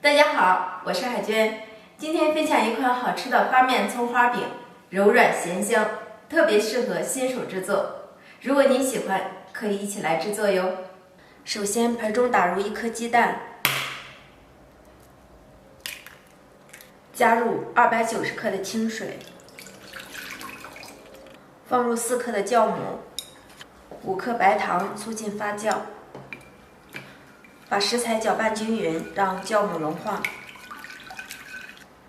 大家好，我是海娟，今天分享一款好吃的发面葱花饼，柔软咸香，特别适合新手制作。如果您喜欢，可以一起来制作哟。首先，盆中打入1颗鸡蛋，加入290克的清水，放入4克的酵母，5克白糖，促进发酵。把食材搅拌均匀，让酵母融化。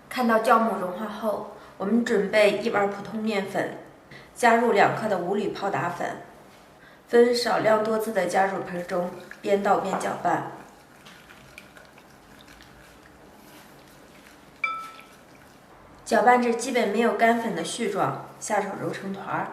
看到酵母融化后，我们准备1碗普通面粉，加入2克的五铝泡打粉，分少量多次的加入盆中，边倒边搅拌。搅拌至基本没有干粉的絮状，下手揉成团儿。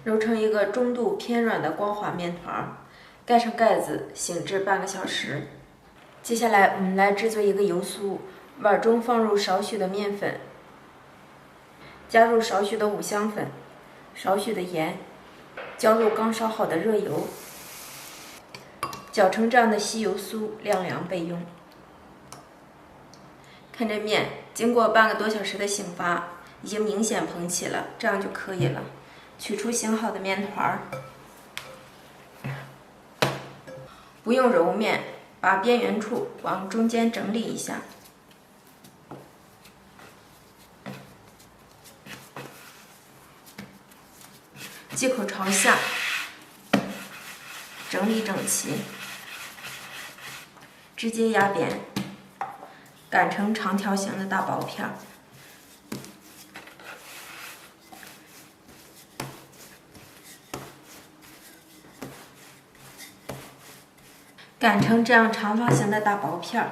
揉成一个中度偏软的光滑面团，盖上盖子，醒至半个小时。接下来我们来制作一个油酥，碗中放入少许的面粉，加入少许的五香粉，少许的盐，浇入刚烧好的热油，搅成这样的稀油酥，晾凉备用。看这面，经过半个多小时的醒发，已经明显蓬起了，这样就可以了。取出醒好的面团，不用揉面，把边缘处往中间整理一下，忌口朝下，整理整齐，直接压扁，擀成长条形的大薄片。擀成这样长方形的大薄片儿，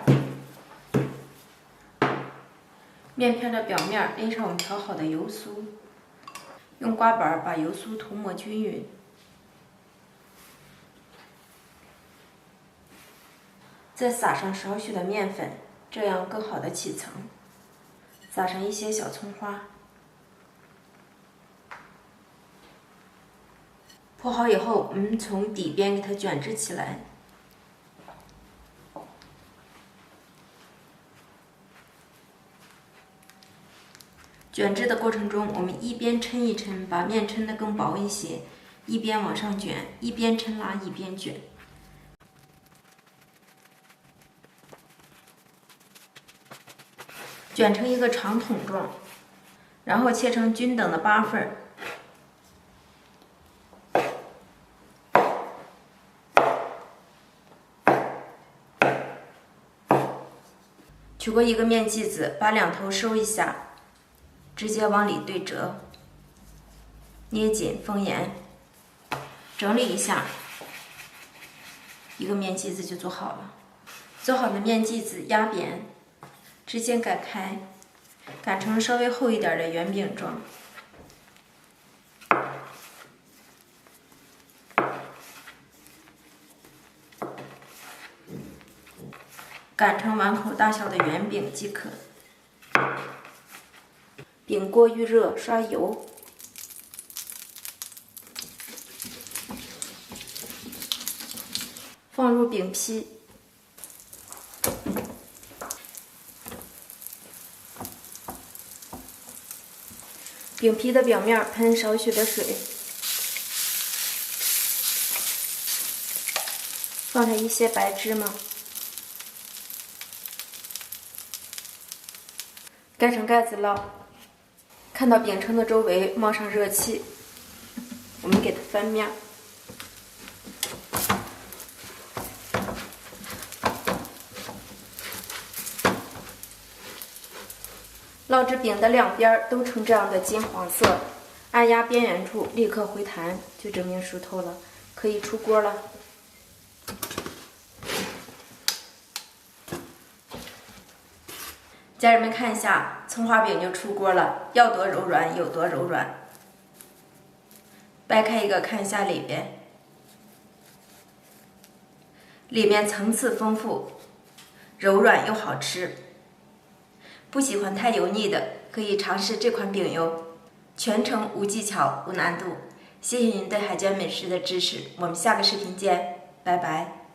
面片的表面淋上我们调好的油酥，用刮板把油酥涂抹均匀，再撒上少许的面粉，这样更好的起层。撒上一些小葱花，铺好以后，我们从底边给它卷制起来。卷制的过程中，我们一边抻一抻，把面抻得更薄一些，一边往上卷，一边抻拉一边卷，卷成一个长筒状，然后切成均等的8份。取过一个面剂子，把两头收一下。直接往里对折，捏紧封严，整理一下，一个面剂子就做好了。做好的面剂子压扁，直接擀开，擀成稍微厚一点的圆饼状。擀成碗口大小的圆饼即可。饼锅预热，刷油，放入饼坯，饼皮的表面喷少许的水，放上一些白芝麻，盖上盖子烙。看到饼铛的周围冒上热气，我们给它翻面，烙至饼的两边都呈这样的金黄色，按压边缘处立刻回弹，就证明熟透了，可以出锅了。家人们看一下，葱花饼就出锅了，要多柔软有多柔软。掰开一个看一下里边，里面层次丰富，柔软又好吃。不喜欢太油腻的，可以尝试这款饼哟。全程无技巧、无难度。谢谢您对海鲜美食的支持，我们下个视频见，拜拜。